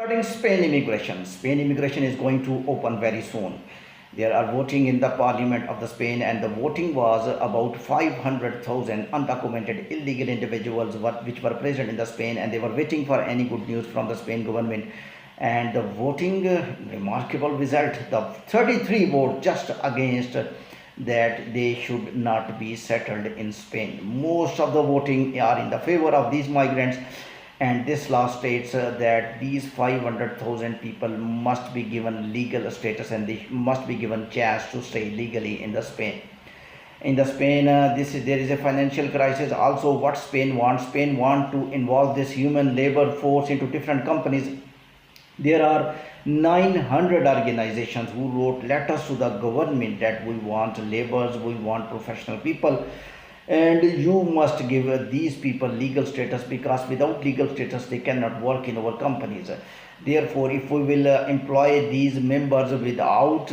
Regarding Spain immigration, Spain immigration is going to open very soon. There are voting in the parliament of the Spain, and the voting was about 500,000 undocumented illegal individuals which were present in the Spain, and they were waiting for any good news from the Spain government. And the voting remarkable result, the 33 vote just against that they should not be settled in Spain. Most of the voting are in the favor of these migrants, and this law states that these 500,000 people must be given legal status and they must be given chance to stay legally in the Spain. In the Spain, there is a financial crisis. Also, what Spain wants to involve this human labor force into different companies. There are 900 organizations who wrote letters to the government that we want laborers, we want professional people, and you must give these people legal status, because without legal status they cannot work in our companies. Therefore, if we will employ these members without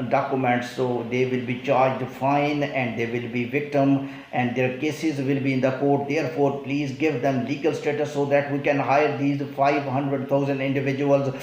documents, so they will be charged fine and they will be victim and their cases will be in the court. Therefore, please give them legal status so that we can hire these 500,000 individuals,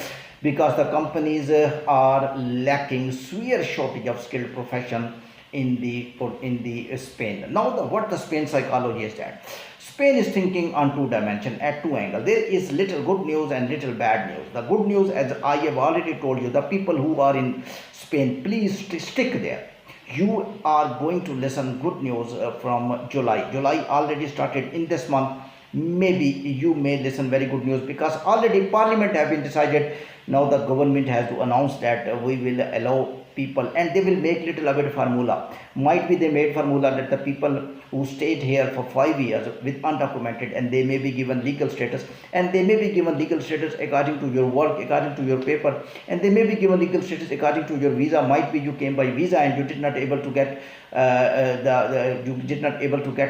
because the companies are lacking severe shortage of skilled profession in the Spain. Now, what the Spain psychology is that Spain is thinking on two dimensions, at two angles. There is little good news and little bad news. The good news, as I have already told you, the people who are in Spain, please stick there. You are going to listen good news from July. July already started in this month. Maybe you may listen very good news, because already Parliament have been decided. Now the government has to announce that we will allow people, and they will make little bit formula. Might be they made formula that the people who stayed here for 5 years with undocumented, and they may be given legal status, and they may be given legal status according to your work, according to your paper, and they may be given legal status according to your visa. Might be you came by visa and you did not able to get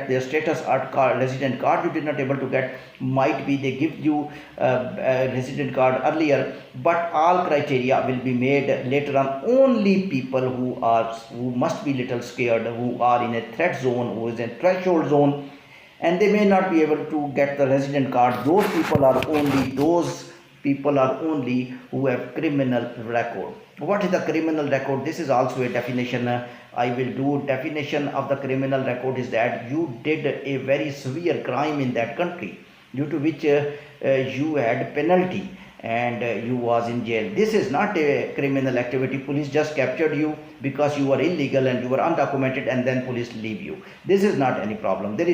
their status art card, resident card you did not able to get. Might be they give you a resident card earlier, but all criteria will be made later on. Only people who must be little scared, who are in a threat zone, who is in threshold zone, and they may not be able to get the resident card. Those people are only who have criminal record. What is the criminal record? This is also a definition. I will do definition of the criminal record is that you did a very severe crime in that country, due to which you had penalty and you was in jail. This is not a criminal activity. Police just captured you because you were illegal and you were undocumented, and then police leave you. This is not any problem. This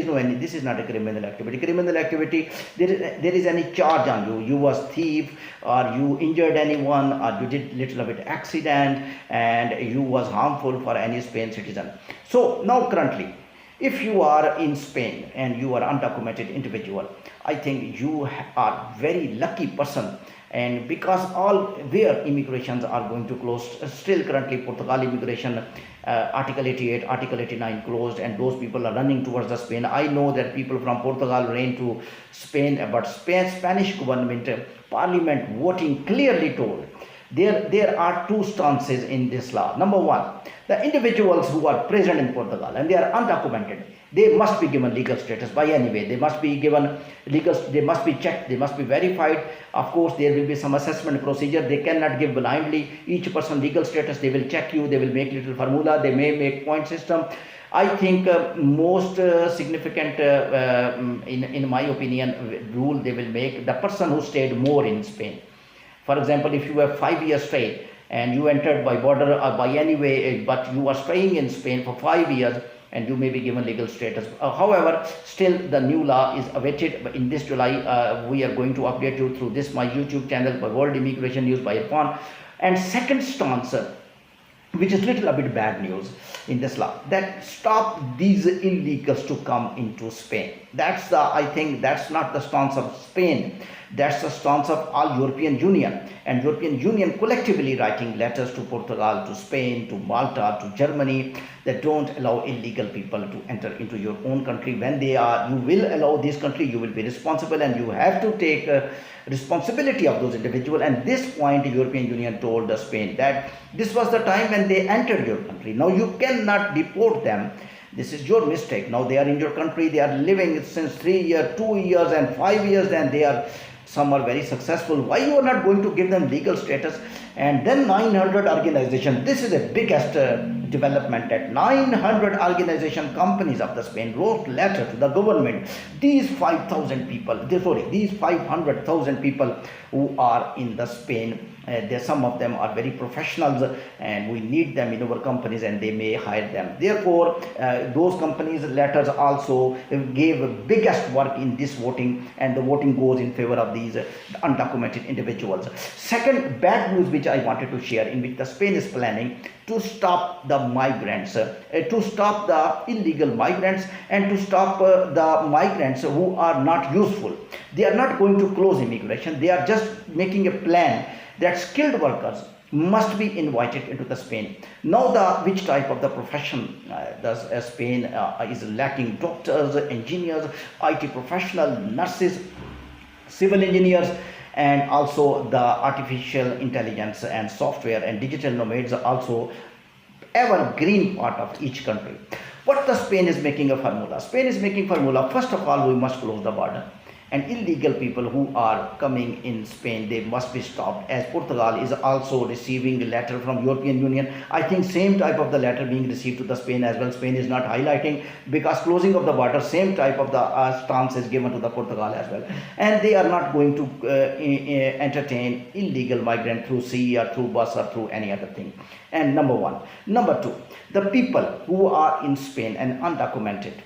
is not a criminal activity. Criminal activity, there is any charge on you. You was thief, or you injured anyone, or you did little bit accident and you was harmful for any Spain citizen. So now currently, if you are in Spain and you are undocumented individual, I think you are very lucky person. And because all where immigrations are going to close, still currently Portugal immigration, Article 88, Article 89 closed, and those people are running towards the Spain. I know that people from Portugal ran to Spain, but Spanish government, Parliament voting clearly told there are two stances in this law. Number one, the individuals who are present in Portugal and they are undocumented, they must be given legal status by any way. They must be given legal, they must be checked, they must be verified. Of course, there will be some assessment procedure. They cannot give blindly each person legal status. They will check you, they will make little formula, they may make point system. I think most significant, in my opinion, rule they will make the person who stayed more in Spain. For example, if you have 5 years straight and you entered by border or by any way, but you are staying in Spain for 5 years, and you may be given legal status. However, still the new law is awaited. In this July, we are going to update you through this my YouTube channel by World Immigration News by Irfan. And second stance, which is little a bit bad news in this law, that stop these illegals to come into Spain. I think that's not the stance of Spain. That's the stance of all European Union, and European Union collectively writing letters to Portugal, to Spain, to Malta, to Germany, that don't allow illegal people to enter into your own country. When they are, you will allow this country, you will be responsible, and you have to take responsibility of those individuals. And this point, the European Union told Spain that this was the time when they entered your country. Now you cannot deport them. This is your mistake. Now they are in your country, they are living since 3 years, 2 years and 5 years, and they are some are very successful. Why you are not going to give them legal status? And then 900 organization, this is the biggest development, that 900 organization companies of the Spain wrote letter to the government. These 5,000 people, these 500,000 people who are in the Spain, some of them are very professionals and we need them in our companies and they may hire them. Therefore, those companies' letters also gave biggest work in this voting, and the voting goes in favor of these undocumented individuals. Second bad news which I wanted to share, in which the Spain is planning to stop the migrants, to stop the illegal migrants, and to stop the migrants who are not useful. They are not going to close immigration. They are just making a plan that skilled workers must be invited into the Spain. Now, which type of the profession does Spain is lacking? Doctors, engineers, IT professionals, nurses, civil engineers, and also the artificial intelligence and software and digital nomads are also evergreen part of each country. What the Spain is making a formula? Spain is making formula, first of all, we must close the border. And illegal people who are coming in Spain, they must be stopped. As Portugal is also receiving a letter from European Union, I think same type of the letter being received to the Spain as well. Spain is not highlighting, because closing of the border, same type of the stance is given to the Portugal as well. And they are not going to entertain illegal migrant through sea or through bus or through any other thing. And number one. Number two, the people who are in Spain and undocumented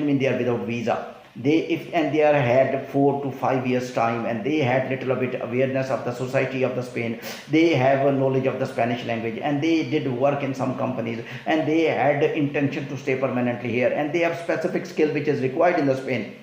means they are without visa. They are had 4 to 5 years time, and they had little bit awareness of the society of the Spain. They have a knowledge of the Spanish language, and they did work in some companies, and they had intention to stay permanently here, and they have specific skill which is required in the Spain.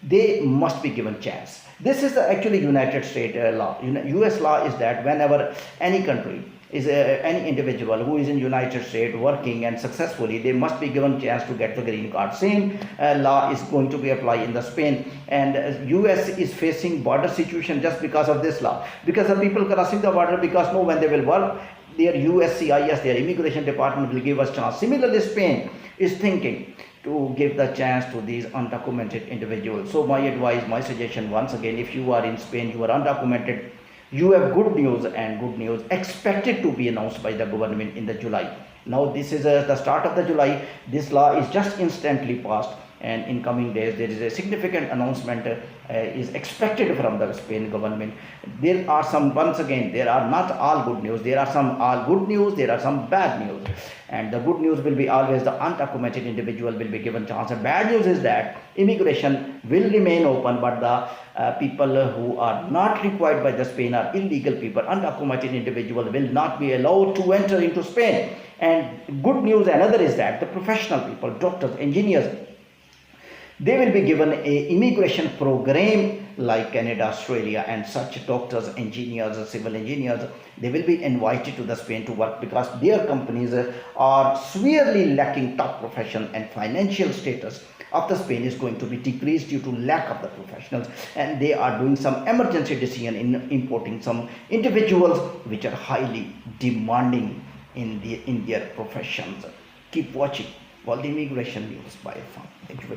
They must be given chance. This is actually United States law. US law is that whenever any country is any individual who is in United States working and successfully, they must be given chance to get the green card. Same law is going to be applied in the Spain, and US is facing border situation just because of this law, because the people crossing the border, because when they will work, their USCIS, their immigration department will give us chance. Similarly, Spain is thinking to give the chance to these undocumented individuals. So my advice, my suggestion, once again, if you are in Spain, you are undocumented, you have good news, and good news expected to be announced by the government in the July. Now this is the start of the July. This law is just instantly passed, and in coming days there is a significant announcement is expected from the Spain government. There are some, once again, there are not all good news. There are some all good news, there are some bad news. And the good news will be always the undocumented individual will be given chance. The bad news is that immigration will remain open, but the people who are not required by the Spain are illegal people. Undocumented individual will not be allowed to enter into Spain. And good news another is that the professional people, doctors, engineers, they will be given a immigration program like Canada, Australia, and such doctors, engineers, civil engineers, they will be invited to the Spain to work, because their companies are severely lacking top profession, and financial status of the Spain is going to be decreased due to lack of the professionals, and they are doing some emergency decision in importing some individuals which are highly demanding in their professions. Keep watching all the immigration news by Irfan. Thank you very much.